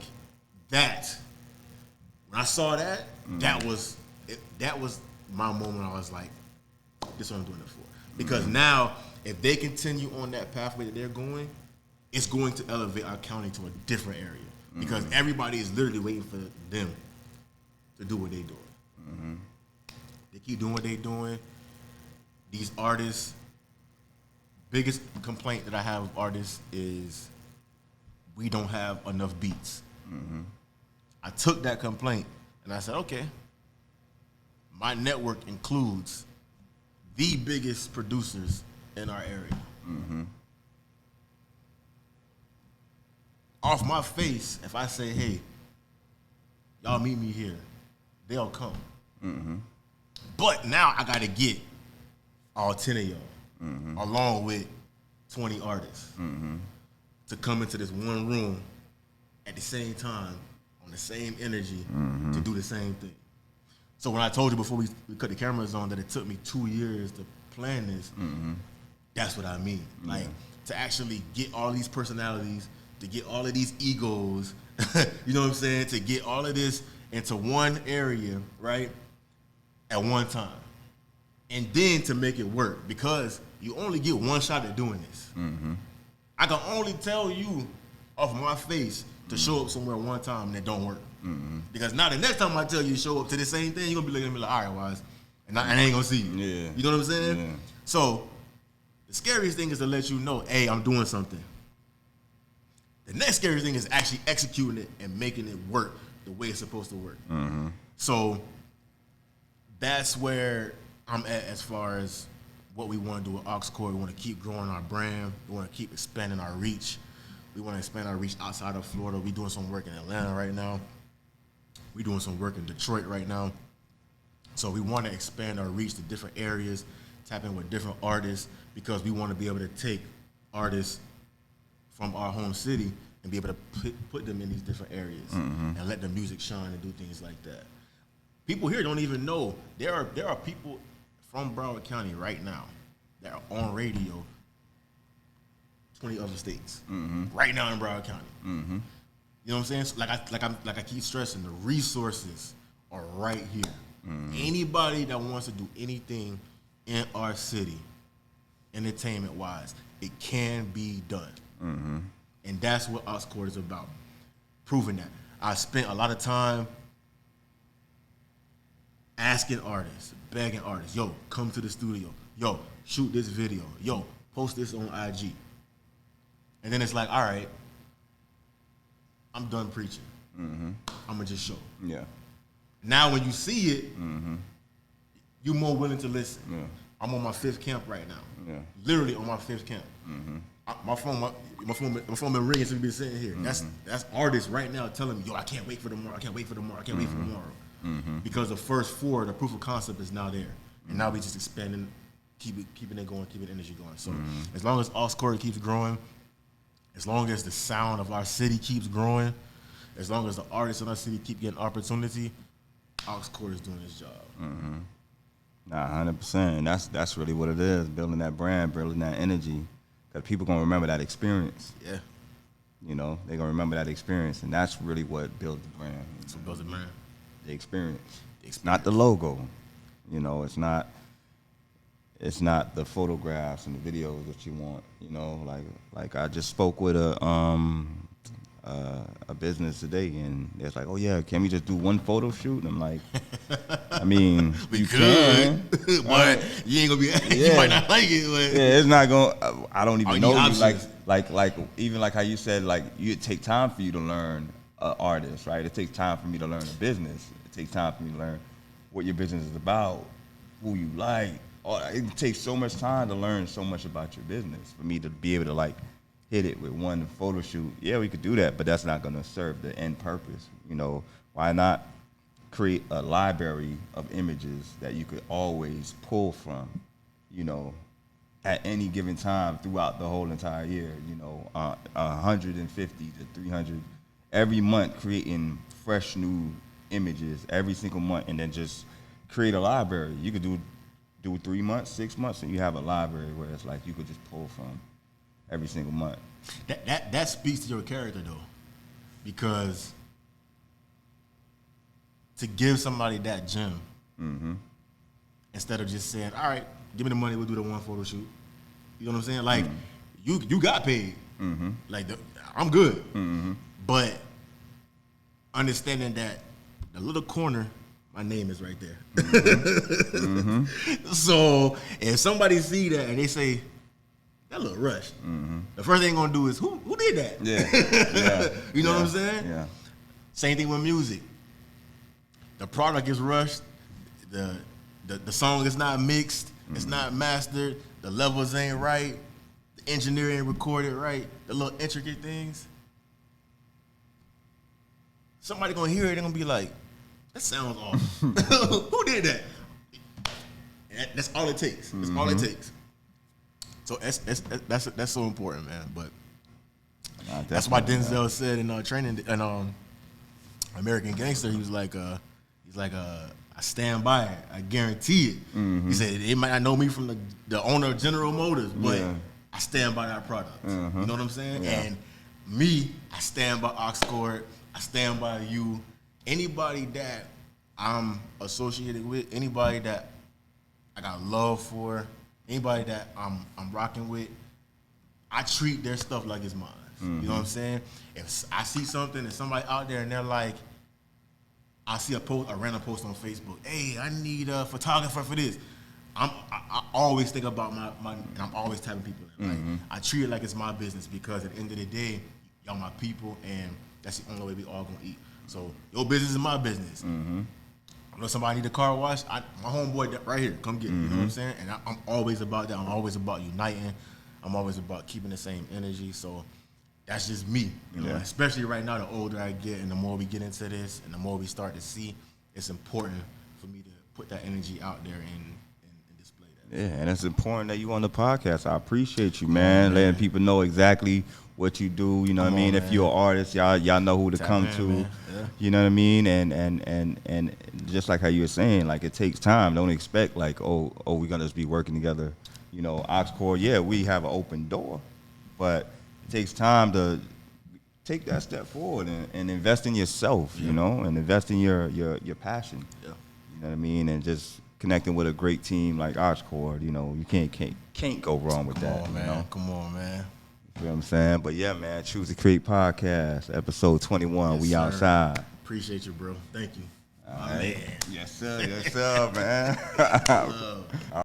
that. When I saw that, that was my moment. I was like, this is what I'm doing it for. Because now, if they continue on that pathway that they're going, it's going to elevate our county to a different area. Because everybody is literally waiting for them to do what they're doing. They keep doing what they're doing. These artists, biggest complaint that I have with artists is we don't have enough beats. I took that complaint and I said, okay, my network includes the biggest producers in our area. Off my face, if I say, hey, y'all meet me here, they'll come. But now I got to get all 10 of y'all, along with 20 artists, to come into this one room at the same time, on the same energy, to do the same thing. So when I told you before we cut the cameras on that it took me 2 years to plan this, that's what I mean. Like, to actually get all these personalities, to get all of these egos You know what I'm saying? To get all of this into one area, right, at one time. And then to make it work, because you only get one shot at doing this. I can only tell you off my face to show up somewhere one time and it don't work. Because now the next time I tell you to show up to the same thing, you're going to be looking at me like, all right, Wise, and I ain't going to see you. Yeah. You know what I'm saying? Yeah. So the scariest thing is to let you know, hey, I'm doing something. The next scary thing is actually executing it and making it work the way it's supposed to work. So that's where I'm at as far as what we want to do with Oxcore. We want to keep growing our brand. We want to keep expanding our reach. We want to expand our reach outside of Florida. We're doing some work in Atlanta right now. We're doing some work in Detroit right now. So we want to expand our reach to different areas, tap in with different artists, because we want to be able to take artists from our home city and be able to put them in these different areas and let the music shine and do things like that. People here don't even know there are people from Broward County right now that are on radio 20 other states right now in Broward County. You know what I'm saying? So like I keep stressing, the resources are right here. Anybody that wants to do anything in our city, entertainment wise, it can be done. And that's what Oxcore is about, proving that. I spent a lot of time asking artists, begging artists, yo, come to the studio. Yo, shoot this video. Yo, post this on IG. And then it's like, all right, I'm done preaching. I'm going to just show. Yeah. Now when you see it, you're more willing to listen. Yeah. I'm on my 5th camp right now. Yeah. Literally on my 5th camp. My phone been ringing since we've been sitting here. That's artists right now telling me, yo, I can't wait for tomorrow. I can't wait for tomorrow. I can't wait for tomorrow. Because the first 4, the proof of concept is now there. And now we just expanding, keeping it going, keeping the energy going. So as long as Oxcore keeps growing, as long as the sound of our city keeps growing, as long as the artists in our city keep getting opportunity, Oxcore is doing its job. Nah, 100%. That's really what it is, building that brand, building that energy. Because people going to remember that experience. Yeah. You know, they're going to remember that experience. And that's really what builds the brand. That's what builds the brand. The experience. Not the logo. You know, it's not the photographs and the videos that you want. You know, like I just spoke with a business today, and it's like, oh yeah, can we just do one photo shoot? And I'm like, I mean, we you could, can, but you ain't gonna be. Yeah. You might not like it. But yeah, it's not going. I don't even know. Options. Like even like how you said, like it take time for you to learn an artist, right? It takes time for me to learn a business. It takes time for me to learn what your business is about, who you like. It takes so much time to learn so much about your business for me to be able to like hit it with one photo shoot. Yeah, we could do that, but that's not going to serve the end purpose. You know, why not create a library of images that you could always pull from, you know, at any given time throughout the whole entire year, you know, 150 to 300 every month, creating fresh new images every single month, and then just create a library. You could do 3 months, 6 months, and you have a library where it's like you could just pull from every single month. That speaks to your character though, because to give somebody that gem, instead of just saying, all right, give me the money, we'll do the one photo shoot. You know what I'm saying? Like, you got paid. Like, I'm good. But understanding that the little corner, my name is right there. So if somebody see that and they say, that look rushed, the first thing they're gonna do is, who did that? Yeah. You know what I'm saying? Yeah. Same thing with music. The product is rushed. The song is not mixed. It's not mastered. The levels ain't right. The engineer ain't recorded right. The little intricate things. Somebody gonna hear it. They're gonna be like, that sounds off. Who did that? And that's all it takes. That's all it takes. So that's so important, man. But that's why Denzel said in training and American Gangster, he was like, I stand by it. I guarantee it. He said they might not know me from the owner of General Motors, but I stand by that product. You know what I'm saying? Yeah. And me, I stand by Oxcore. I stand by you. Anybody that I'm associated with, anybody that I got love for, anybody that I'm rocking with, I treat their stuff like it's mine. Mm-hmm. You know what I'm saying? If I see something and somebody out there and they're like, I see a random post on Facebook, hey, I need a photographer for this. I always think about my and I'm always tapping people in. Like, I treat it like it's my business because at the end of the day, y'all my people, and that's the only way we all gonna eat. So your business is my business. I know somebody need a car wash, my homeboy right here, come get it. You know what I'm saying? And I'm always about that. I'm always about uniting. I'm always about keeping the same energy. So that's just me. You know? Especially right now, the older I get and the more we get into this and the more we start to see, it's important for me to put that energy out there and display that. Yeah, and it's important that you on the podcast. I appreciate you, man, letting people know exactly what you do. You know what I mean? Man. If you're an artist, y'all know who to come to. Yeah. You know what I mean? And just like how you were saying, like, it takes time. Don't expect like, oh, we're gonna just be working together. You know, Oxcord, yeah, we have an open door, but it takes time to take that step forward and invest in yourself, you know, and invest in your passion. Yeah. You know what I mean? And just connecting with a great team like Oxcord, you know, you can't go wrong with that. Man. You know? Come on, man. You know what I'm saying? But yeah, man, Choose to Create Podcast, episode 21. Yes, we sir. Outside. Appreciate you, bro. Thank you. All right. Man. Yes, sir. Yes, sir, man.